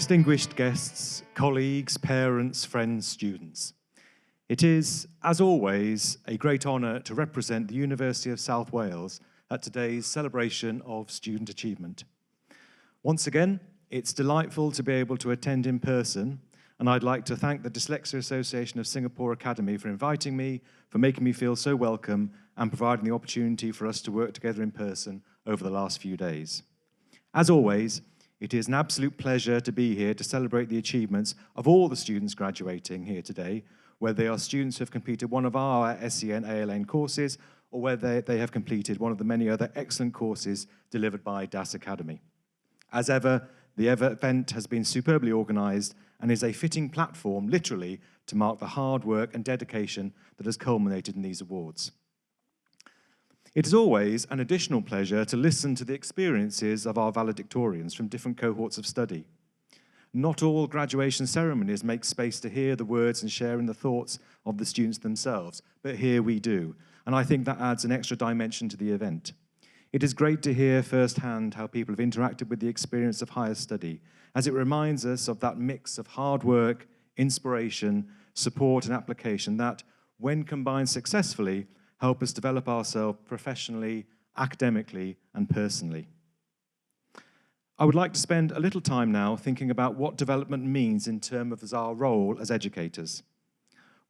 Distinguished guests, colleagues, parents, friends, students. It is, as always, a great honour to represent the University of South Wales at today's celebration of student achievement. Once again, it's delightful to be able to attend in person, and I'd like to thank the Dyslexia Association of Singapore Academy for inviting me, for making me feel so welcome, and providing the opportunity for us to work together in person over the last few days. As always, it is an absolute pleasure to be here to celebrate the achievements of all the students graduating here today, whether they are students who have completed one of our SEN ALN courses or whether they have completed one of the many other excellent courses delivered by DAS Academy. As ever, the event has been superbly organised and is a fitting platform, literally, to mark the hard work and dedication that has culminated in these awards. It is always an additional pleasure to listen to the experiences of our valedictorians from different cohorts of study. Not all graduation ceremonies make space to hear the words and share in the thoughts of the students themselves, but here we do, and I think that adds an extra dimension to the event. It is great to hear firsthand how people have interacted with the experience of higher study, as it reminds us of that mix of hard work, inspiration, support and application that, when combined successfully, help us develop ourselves professionally, academically, and personally. I would like to spend a little time now thinking about what development means in terms of our role as educators.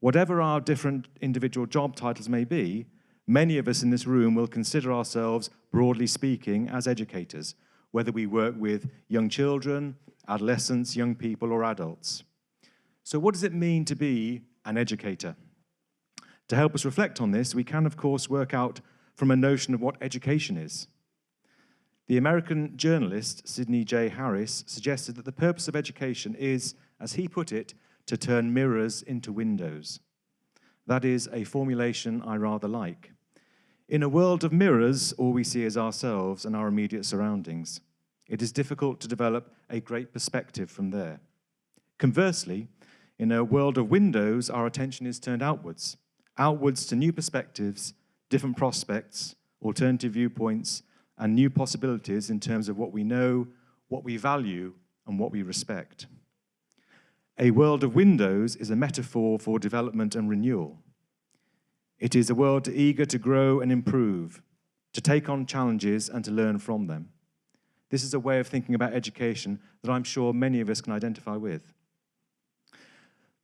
Whatever our different individual job titles may be, many of us in this room will consider ourselves, broadly speaking, as educators, whether we work with young children, adolescents, young people, or adults. So what does it mean to be an educator? To help us reflect on this, we can, of course, work out from a notion of what education is. The American journalist Sidney J. Harris suggested that the purpose of education is, as he put it, to turn mirrors into windows. That is a formulation I rather like. In a world of mirrors, all we see is ourselves and our immediate surroundings. It is difficult to develop a great perspective from there. Conversely, in a world of windows, our attention is turned outwards to new perspectives, different prospects, alternative viewpoints, and new possibilities in terms of what we know, what we value, and what we respect. A world of windows is a metaphor for development and renewal. It is a world eager to grow and improve, to take on challenges and to learn from them. This is a way of thinking about education that I'm sure many of us can identify with.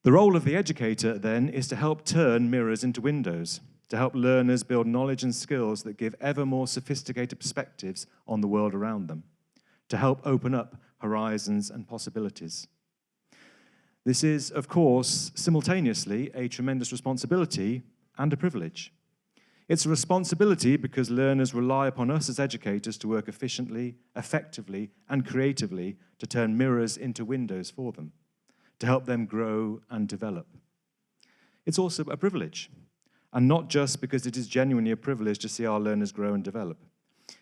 The role of the educator, then, is to help turn mirrors into windows, to help learners build knowledge and skills that give ever more sophisticated perspectives on the world around them, to help open up horizons and possibilities. This is, of course, simultaneously a tremendous responsibility and a privilege. It's a responsibility because learners rely upon us as educators to work efficiently, effectively, and creatively to turn mirrors into windows for them, to help them grow and develop. It's also a privilege, and not just because it is genuinely a privilege to see our learners grow and develop.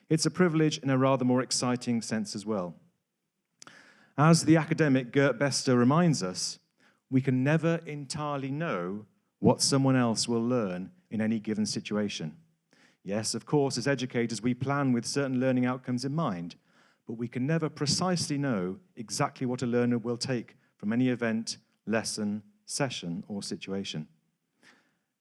It's a privilege in a rather more exciting sense as well. As the academic Gert Bester reminds us, we can never entirely know what someone else will learn in any given situation. Yes, of course, as educators, we plan with certain learning outcomes in mind, but we can never precisely know exactly what a learner will take from any event, lesson, session, or situation.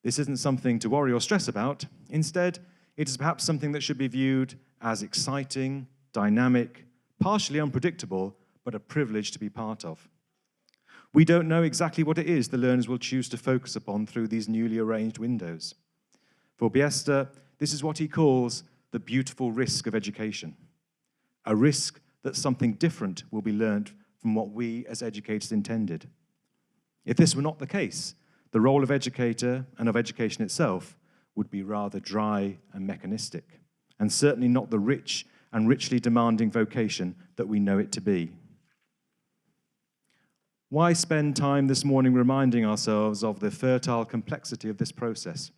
This isn't something to worry or stress about. Instead, it is perhaps something that should be viewed as exciting, dynamic, partially unpredictable, but a privilege to be part of. We don't know exactly what it is the learners will choose to focus upon through these newly arranged windows. For Bester, this is what he calls the beautiful risk of education, a risk that something different will be learned from what we as educators intended. If this were not the case, the role of educator and of education itself would be rather dry and mechanistic, and certainly not the rich and richly demanding vocation that we know it to be. Why spend time this morning reminding ourselves of the fertile complexity of this process?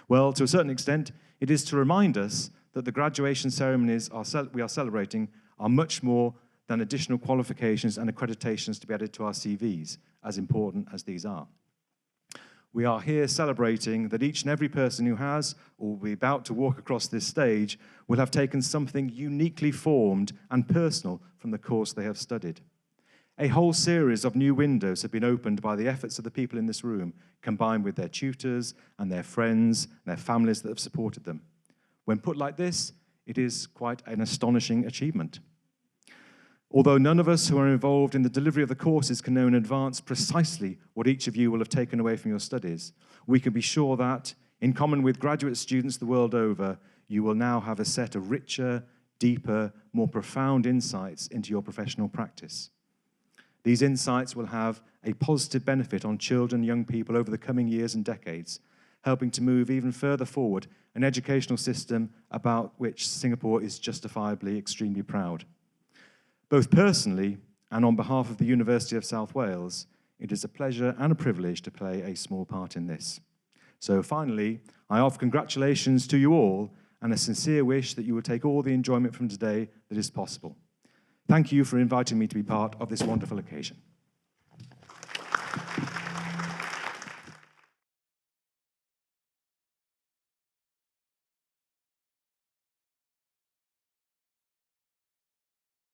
Well, to a certain extent, it is to remind us that the graduation ceremonies we are celebrating are much more than additional qualifications and accreditations to be added to our CVs, as important as these are. We are here celebrating that each and every person who has, or will be about to walk across this stage, will have taken something uniquely formed and personal from the course they have studied. A whole series of new windows have been opened by the efforts of the people in this room, combined with their tutors and their friends and their families that have supported them. When put like this, it is quite an astonishing achievement. Although none of us who are involved in the delivery of the courses can know in advance precisely what each of you will have taken away from your studies, we can be sure that, in common with graduate students the world over, you will now have a set of richer, deeper, more profound insights into your professional practice. These insights will have a positive benefit on children and young people over the coming years and decades, helping to move even further forward an educational system about which Singapore is justifiably extremely proud. Both personally and on behalf of the University of South Wales, it is a pleasure and a privilege to play a small part in this. So finally, I offer congratulations to you all and a sincere wish that you will take all the enjoyment from today that is possible. Thank you for inviting me to be part of this wonderful occasion.